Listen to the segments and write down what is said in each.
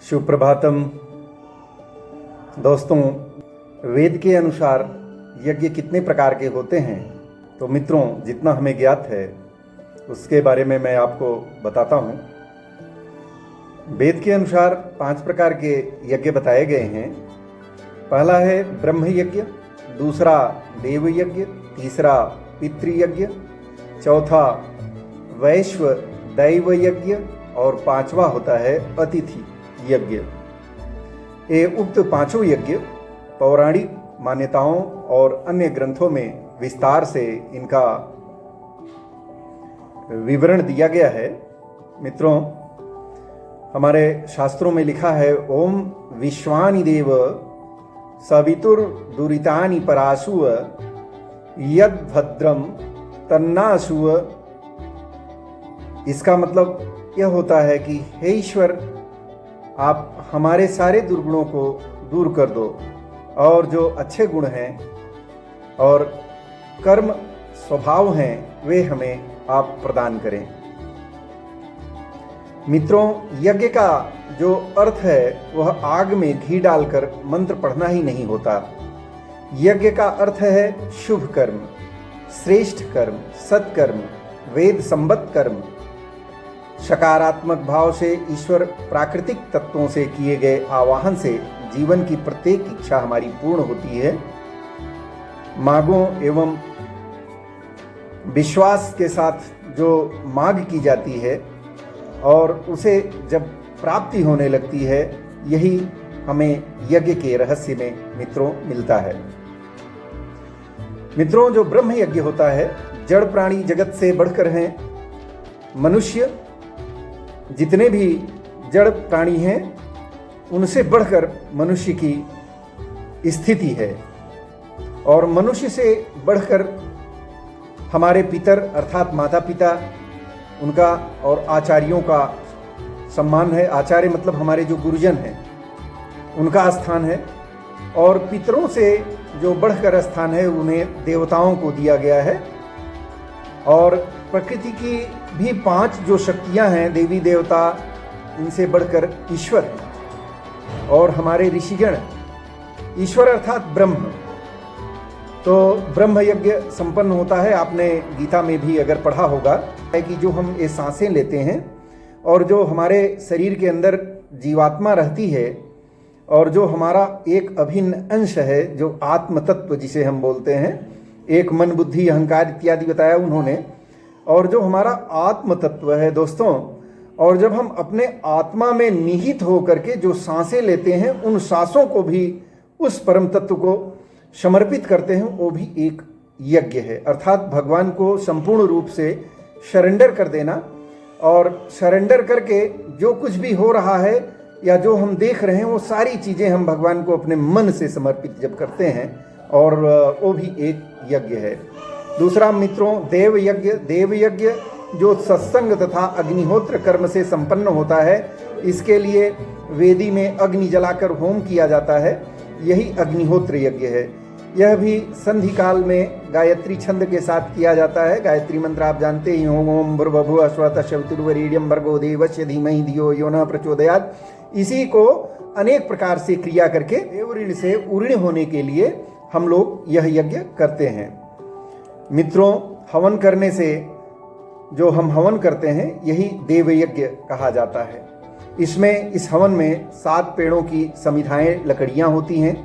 सुप्रभातम दोस्तों। वेद के अनुसार यज्ञ कितने प्रकार के होते हैं, तो मित्रों जितना हमें ज्ञात है उसके बारे में मैं आपको बताता हूँ। वेद के अनुसार 5 प्रकार के यज्ञ बताए गए हैं। पहला है ब्रह्म यज्ञ, दूसरा देव यज्ञ, तीसरा पितृयज्ञ, चौथा वैश्व दैव यज्ञ और 5वां होता है अतिथि यज्ञ। ये उक्त 5 यज्ञ पौराणिक मान्यताओं और अन्य ग्रंथों में विस्तार से इनका विवरण दिया गया है। मित्रों, हमारे शास्त्रों में लिखा है, ओम विश्वानि देव सवितुर दुरितानि परासुव यद भद्रम तन्नासुव। इसका मतलब यह होता है कि हे ईश्वर, आप हमारे सारे दुर्गुणों को दूर कर दो और जो अच्छे गुण हैं और कर्म स्वभाव हैं वे हमें आप प्रदान करें। मित्रों, यज्ञ का जो अर्थ है वह आग में घी डालकर मंत्र पढ़ना ही नहीं होता। यज्ञ का अर्थ है शुभ कर्म, श्रेष्ठ कर्म, सत्कर्म, वेद संबद्ध कर्म। सकारात्मक भाव से ईश्वर प्राकृतिक तत्वों से किए गए आवाहन से जीवन की प्रत्येक इच्छा हमारी पूर्ण होती है। मांगों एवं विश्वास के साथ जो मांग की जाती है और उसे जब प्राप्ति होने लगती है, यही हमें यज्ञ के रहस्य में मित्रों मिलता है। मित्रों, जो ब्रह्म यज्ञ होता है, जड़ प्राणी जगत से बढ़कर हैं। मनुष्य, जितने भी जड़ प्राणी हैं उनसे बढ़कर मनुष्य की स्थिति है और मनुष्य से बढ़कर हमारे पितर अर्थात माता पिता, उनका और आचार्यों का सम्मान है। आचार्य मतलब हमारे जो गुरुजन हैं उनका स्थान है और पितरों से जो बढ़कर स्थान है उन्हें देवताओं को दिया गया है। और प्रकृति की भी 5 जो शक्तियां हैं, देवी देवता, इनसे बढ़कर ईश्वर है और हमारे ऋषिगण। ईश्वर अर्थात ब्रह्म। तो ब्रह्म यज्ञ संपन्न होता है। आपने गीता में भी अगर पढ़ा होगा है कि जो हम ये सांसें लेते हैं और जो हमारे शरीर के अंदर जीवात्मा रहती है और जो हमारा एक अभिन्न अंश है, जो आत्म तत्व जिसे हम बोलते हैं, एक मन बुद्धि अहंकार इत्यादि बताया उन्होंने। और जो हमारा आत्म तत्व है दोस्तों, और जब हम अपने आत्मा में निहित होकर के जो सांसें लेते हैं, उन सांसों को भी उस परम तत्व को समर्पित करते हैं, वो भी एक यज्ञ है। अर्थात भगवान को संपूर्ण रूप से सरेंडर कर देना और सरेंडर करके जो कुछ भी हो रहा है या जो हम देख रहे हैं वो सारी चीज़ें हम भगवान को अपने मन से समर्पित जब करते हैं, और वो भी एक यज्ञ है। दूसरा मित्रों, देव यज्ञ। देव यज्ञ जो सत्संग तथा अग्निहोत्र कर्म से संपन्न होता है, इसके लिए वेदी में अग्नि जलाकर होम किया जाता है, यही अग्निहोत्र यज्ञ है। यह भी संधि काल में गायत्री छंद के साथ किया जाता है। गायत्री मंत्र आप जानते ही हो, ओम भूर्भुवः स्वः सवितुर्वरेण्यं भर्गो देवस्य धीमहि धियो यो नः प्रचोदयात्। इसी को अनेक प्रकार से क्रिया करके देवऋण से उऋण होने के लिए हम लोग यह यज्ञ करते हैं। मित्रों, हवन करने से जो हम हवन करते हैं यही देव यज्ञ कहा जाता है। इस हवन में 7 पेड़ों की समिधाएं लकड़ियां होती हैं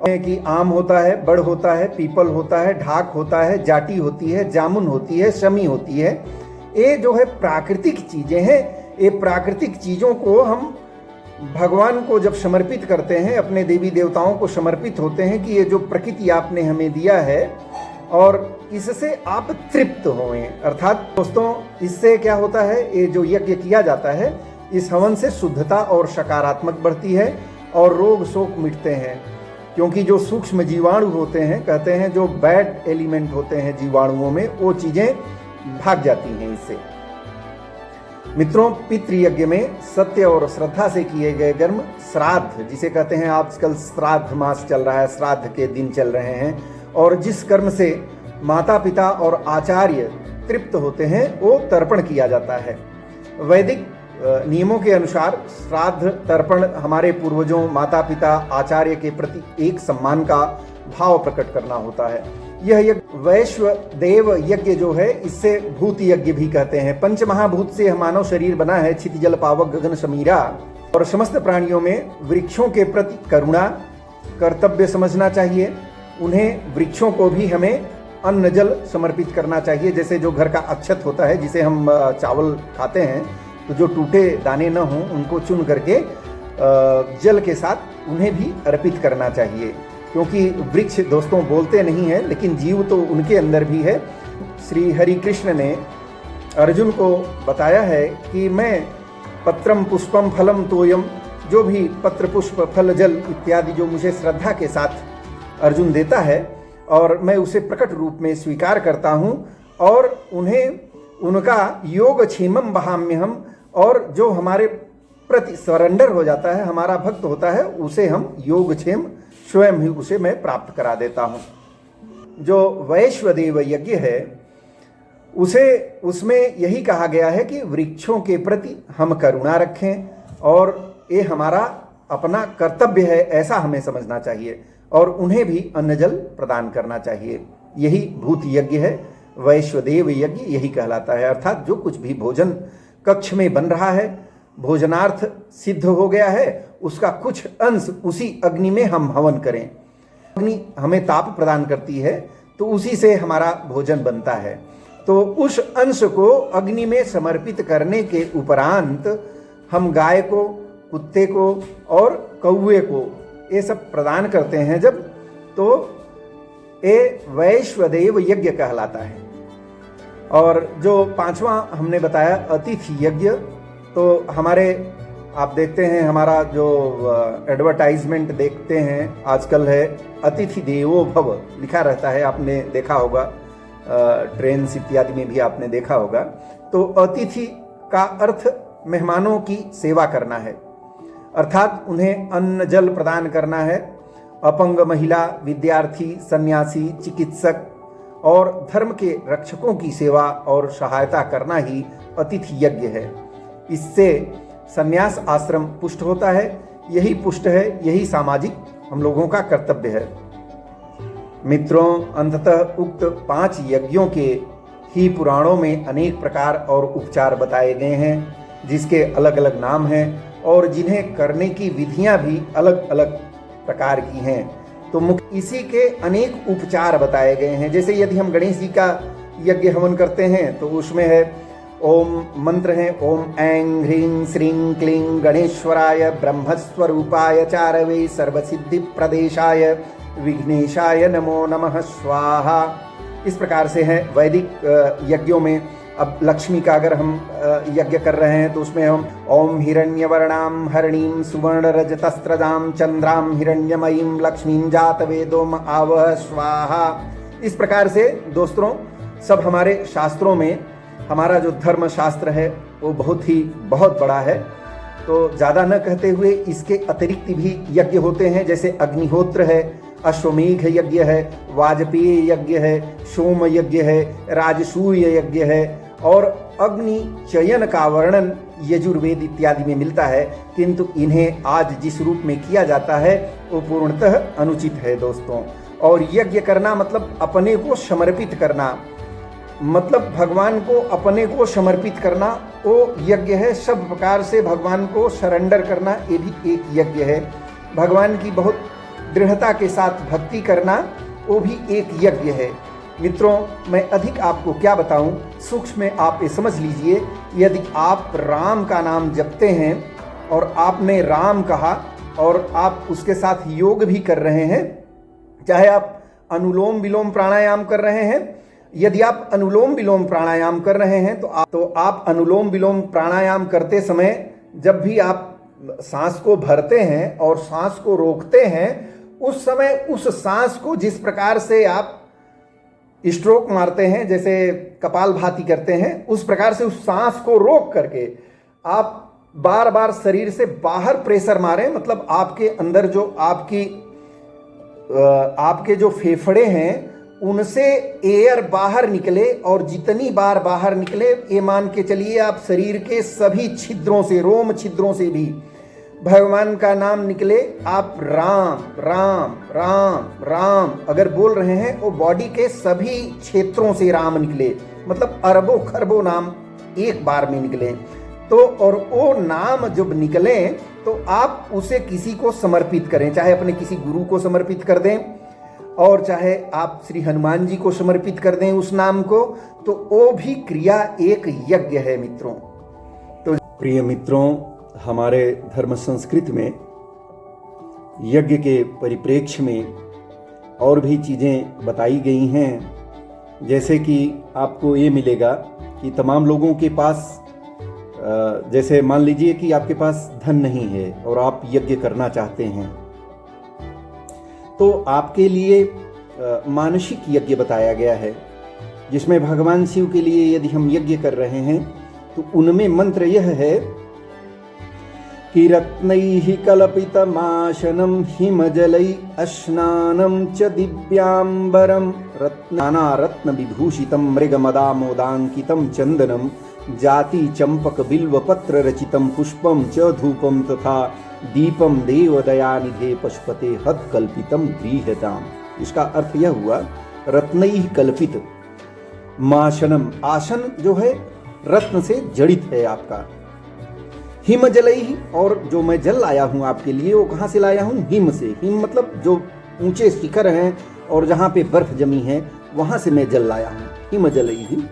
कि आम होता है, बड़ होता है, पीपल होता है, ढाक होता है, जाटी होती है, जामुन होती है, शमी होती है। ये जो है प्राकृतिक चीज़ें हैं। ये प्राकृतिक चीज़ों को हम भगवान को जब समर्पित करते हैं, अपने देवी देवताओं को समर्पित होते हैं कि ये जो प्रकृति आपने हमें दिया है और इससे आप तृप्त होएं। अर्थात दोस्तों, इससे क्या होता है, ये जो यज्ञ किया जाता है, इस हवन से शुद्धता और सकारात्मक बढ़ती है और रोग शोक मिटते हैं। क्योंकि जो सूक्ष्म जीवाणु होते हैं, कहते हैं जो बैड एलिमेंट होते हैं जीवाणुओं में, वो चीज़ें भाग जाती हैं इससे। मित्रों, पितृयज्ञ में सत्य और श्रद्धा से किए गए कर्म, श्राद्ध जिसे कहते हैं, आजकल श्राद्ध मास चल रहा है, श्राद्ध के दिन चल रहे हैं, और जिस कर्म से माता पिता और आचार्य तृप्त होते हैं वो तर्पण किया जाता है। वैदिक नियमों के अनुसार श्राद्ध तर्पण हमारे पूर्वजों, माता पिता, आचार्य के प्रति एक सम्मान का भाव प्रकट करना होता है। यह यज्ञ वैश्व देव यज्ञ जो है, इससे भूत यज्ञ भी कहते हैं। पंच महाभूत से मानव शरीर बना है, क्षिति जल पावक गगन समीरा। और समस्त प्राणियों में वृक्षों के प्रति करुणा कर्तव्य समझना चाहिए। उन्हें, वृक्षों को भी हमें अन्न जल समर्पित करना चाहिए। जैसे जो घर का अक्षत होता है, जिसे हम चावल खाते हैं, तो जो टूटे दाने न हों उनको चुन करके जल के साथ उन्हें भी अर्पित करना चाहिए। क्योंकि वृक्ष दोस्तों बोलते नहीं हैं, लेकिन जीव तो उनके अंदर भी है। श्री हरि कृष्ण ने अर्जुन को बताया है कि मैं पत्रम पुष्पम फलम तोयम, जो भी पत्र पुष्प फल जल इत्यादि जो मुझे श्रद्धा के साथ अर्जुन देता है और मैं उसे प्रकट रूप में स्वीकार करता हूँ, और उन्हें उनका योग क्षेमम बहाम्यहम, और जो हमारे प्रति सरेंडर हो जाता है, हमारा भक्त होता है, उसे हम योग क्षेम स्वयं ही उसे मैं प्राप्त करा देता हूँ। जो वैश्वदेव यज्ञ है उसमें यही कहा गया है कि वृक्षों के प्रति हम करुणा रखें, और ये हमारा अपना कर्तव्य है, ऐसा हमें समझना चाहिए, और उन्हें भी अन्न जल प्रदान करना चाहिए। यही भूत यज्ञ है, वैश्वदेव यज्ञ यही कहलाता है। अर्थात जो कुछ भी भोजन कक्ष में बन रहा है, भोजनार्थ सिद्ध हो गया है, उसका कुछ अंश उसी अग्नि में हम हवन करें। अग्नि हमें ताप प्रदान करती है, तो उसी से हमारा भोजन बनता है। तो उस अंश को अग्नि में समर्पित करने के उपरांत हम गाय को, कुत्ते को और कौवे को ये सब प्रदान करते हैं जब, तो ये वैश्वदेव यज्ञ कहलाता है। और जो पांचवा हमने बताया अतिथि यज्ञ, तो हमारे आप देखते हैं, हमारा जो एडवर्टाइजमेंट देखते हैं आजकल है, अतिथि देवो भव लिखा रहता है, आपने देखा होगा, ट्रेन इत्यादि में भी आपने देखा होगा। तो अतिथि का अर्थ मेहमानों की सेवा करना है, अर्थात उन्हें अन्न जल प्रदान करना है। अपंग महिला, विद्यार्थी, सन्यासी, चिकित्सक और धर्म के रक्षकों की सेवा और सहायता करना ही अतिथि यज्ञ है। इससे संन्यास आश्रम पुष्ट होता है। यही पुष्ट है, यही सामाजिक हम लोगों का कर्तव्य है। मित्रों, अंततः उक्त 5 यज्ञों के ही पुराणों में अनेक प्रकार और उपचार बताए गए हैं, जिसके अलग अलग नाम हैं और जिन्हें करने की विधियां भी अलग अलग प्रकार की हैं। तो मुख्य इसी के अनेक उपचार बताए गए हैं। जैसे यदि हम गणेश जी का यज्ञ हवन करते हैं तो उसमें है ओम मंत्र है, ओम ऐं ह्रीं श्रीं क्लीं गणेश्वराय ब्रह्मस्वरूपाय चारवे सर्वसिद्धि प्रदेशाय विघ्नेशाय नमो नमः स्वाहा। इस प्रकार से है वैदिक यज्ञों में। अब लक्ष्मी का अगर हम यज्ञ कर रहे हैं तो उसमें हम ओम हिरण्यवर्णां हरणीं सुवर्णरजतस्रजां चंद्रां हिरण्यमयीं लक्ष्मीं जातवेदोम आवह स्वाहा। इस प्रकार से दोस्तों, सब हमारे शास्त्रों में, हमारा जो धर्म शास्त्र है वो बहुत बड़ा है। तो ज़्यादा न कहते हुए इसके अतिरिक्त भी यज्ञ होते हैं, जैसे अग्निहोत्र है, अश्वमेघ यज्ञ है, वाजपेय यज्ञ है, सोम यज्ञ है, राजसूय यज्ञ है, और अग्नि चयन का वर्णन यजुर्वेद इत्यादि में मिलता है। किंतु इन्हें आज जिस रूप में किया जाता है वो पूर्णतः अनुचित है दोस्तों। और यज्ञ करना मतलब अपने को समर्पित करना, मतलब भगवान को अपने को समर्पित करना, वो यज्ञ है। सब प्रकार से भगवान को सरेंडर करना, ये भी एक यज्ञ है। भगवान की बहुत दृढ़ता के साथ भक्ति करना, वो भी एक यज्ञ है। मित्रों, मैं अधिक आपको क्या बताऊं, सूक्ष्म में आप ये समझ लीजिए। यदि आप राम का नाम जपते हैं और आपने राम कहा और आप उसके साथ योग भी कर रहे हैं, चाहे आप अनुलोम विलोम प्राणायाम कर रहे हैं, यदि आप अनुलोम विलोम प्राणायाम कर रहे हैं तो आप अनुलोम विलोम प्राणायाम करते समय जब भी आप सांस को भरते हैं और सांस को रोकते हैं, उस समय उस सांस को जिस प्रकार से आप स्ट्रोक मारते हैं, जैसे कपालभाति करते हैं, उस प्रकार से उस सांस को रोक करके आप बार बार शरीर से बाहर प्रेशर मारें। मतलब आपके अंदर जो आपके जो फेफड़े हैं उनसे एयर बाहर निकले, और जितनी बार बाहर निकले, ये मान के चलिए आप शरीर के सभी छिद्रों से, रोम छिद्रों से भी भगवान का नाम निकले। आप राम राम राम राम अगर बोल रहे हैं, वो बॉडी के सभी क्षेत्रों से राम निकले, मतलब अरबों खरबों नाम एक बार में निकले। तो और वो नाम जब निकले तो आप उसे किसी को समर्पित करें, चाहे अपने किसी गुरु को समर्पित कर दें, और चाहे आप श्री हनुमान जी को समर्पित कर दें उस नाम को, तो वो भी क्रिया एक यज्ञ है मित्रों। तो प्रिय मित्रों, हमारे धर्म संस्कृति में यज्ञ के परिप्रेक्ष्य में और भी चीज़ें बताई गई हैं, जैसे कि आपको ये मिलेगा कि तमाम लोगों के पास, जैसे मान लीजिए कि आपके पास धन नहीं है और आप यज्ञ करना चाहते हैं, तो आपके लिए मानसिक यज्ञ बताया गया है, जिसमें भगवान शिव के लिए यदि हम यज्ञ कर रहे हैं तो उनमें मंत्र यह है कि रत्नैः कल्पितमाशनं हिमजलैः स्नानं च दिव्यांबरं रत्न विभूषितं मृगमदामोदांकितं चंदनं जाति चंपक बिल्वपत्र रचितं पुष्पं च धूपं तथा दीपं देवदयानिधे पशुपते हतकल्पितं गृह्यताम्। इसका अर्थ यह हुआ, रत्नैः कल्पित माशनम, आसन जो है रत्न से जड़ित है आपका, हिम जलई, और जो मैं जल लाया हूं आपके लिए वो कहां से लाया हूं? हिम से। हिम मतलब जो ऊंचे शिखर हैं और जहां पे बर्फ जमी है वहां से मैं जल लाया हूं। हिम जलई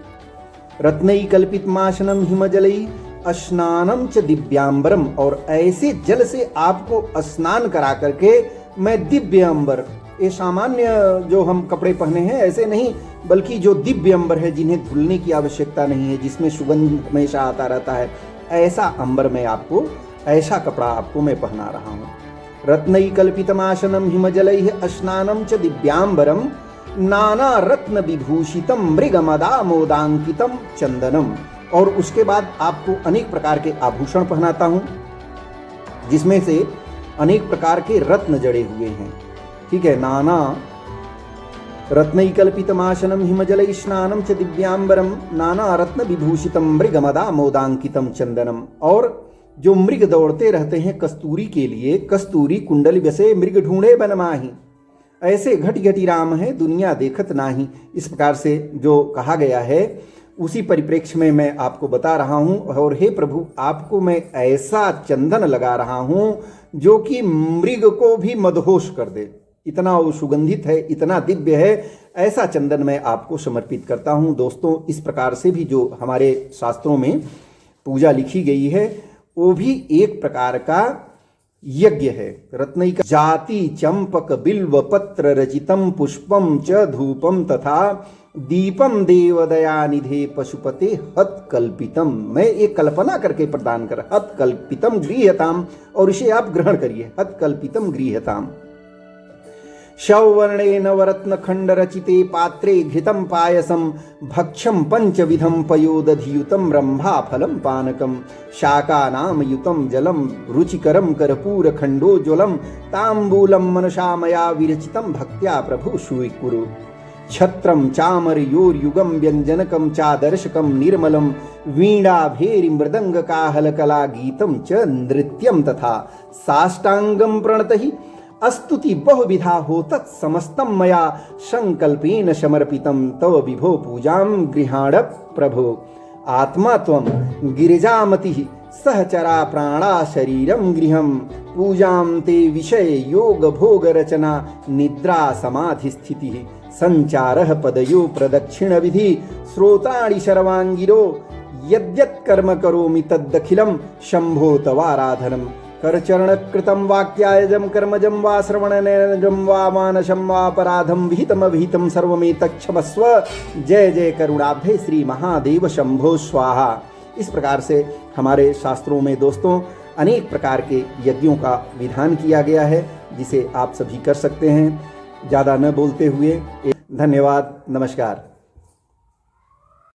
रत्नई कल्पित माशनम हिम जलई स्नानम च दिव्यांबरम, और ऐसे जल से आपको स्नान करा करके मैं दिव्य अंबर, ये सामान्य जो हम कपड़े पहने हैं ऐसे नहीं, बल्कि जो दिव्य अंबर है, जिन्हें धुलने की आवश्यकता नहीं है, जिसमें सुगंध हमेशा आता रहता है, ऐसा अंबर में आपको, ऐसा कपड़ा आपको मैं पहना रहा हूँ। रत्नई कल्पितमाशनम हिमजलैः स्नानम च दिव्यांबरम नाना रत्न विभूषितम मृगमदामोदांकितम चंदनम, और उसके बाद आपको अनेक प्रकार के आभूषण पहनाता हूँ, जिसमें से अनेक प्रकार के रत्न जड़े हुए हैं। ठीक है, नाना रत्नई कल्पितमाशनम हिमजलैः स्नानम च दिव्यांबरम नाना रत्न विभूषितम मृगमदामोदांकितम चंदनम, और जो मृग दौड़ते रहते हैं कस्तूरी के लिए, कस्तूरी कुंडल बसे मृग ढूंढे बन माही, ऐसे घट घटी राम है दुनिया देखत नाही। इस प्रकार से जो कहा गया है उसी परिप्रेक्ष्य में मैं आपको बता रहा हूं। और हे प्रभु, आपको मैं ऐसा चंदन लगा रहा हूं जो कि मृग को भी मदहोश कर दे, इतना वो सुगंधित है, इतना दिव्य है, ऐसा चंदन मैं आपको समर्पित करता हूं। दोस्तों, इस प्रकार से भी जो हमारे शास्त्रों में पूजा लिखी गई है वो भी एक प्रकार का यज्ञ है। रत्नई का जाति चंपक बिल्व पत्र रचितम पुष्पम च धूपम तथा दीपम देवदयानिधे पशुपते हतकल्पितम, मैं एक कल्पना करके प्रदान कर, हतकल्पितम गृह्यताम, और इसे आप ग्रहण करिए, हतकल्पितम गृह्यताम। शववर्णे नवरत्न खंड रचिते पात्रे घृतम पायसम भक्षम पंचविधम पयोदधियुतम रंभा फलम पानकम शाकानाम युतम जलम रुचिकरम कर्पूर खंडोज्वलम तांबूलम मनसा मया विरचितम भक्त्या प्रभु स्वीकुरु। छत्रम चामरयोर्युगम व्यंजनकम चादर्शकम निर्मलम वीणा भेरी मृदंग काहलकला गीतम च नृत्यम तथा साष्टांगम प्रणतहि अस्तुति बहुविधा हो तत्समस्तम मया संकल्पेन समर्पितम तव विभो पूजाम गृहाण प्रभो। आत्मा त्वं गिरिजामति सहचरा प्राणा शरीरम गृहम पूजाम ते विषय योग भोग रचना निद्रा समाधि स्थिति संचारः पदयो प्रदक्षिण विधि श्रोताणि सर्वांगिरो यद्यत् कर्म करोमि तद्दखिलम शंभो तवाराधनम। करचरण कृतं वाक्यायजम कर्मजम वा श्रवणनयनजम वा मानसम वा अपराधम विहितम अविहितम सर्वमेतच्छमस्व। जय जय करुणाब्धे श्री महादेव शंभो स्वाहा। इस प्रकार से हमारे शास्त्रों में दोस्तों अनेक प्रकार के यज्ञों का विधान किया गया है, जिसे आप सभी कर सकते हैं। ज़्यादा न बोलते हुए धन्यवाद, नमस्कार।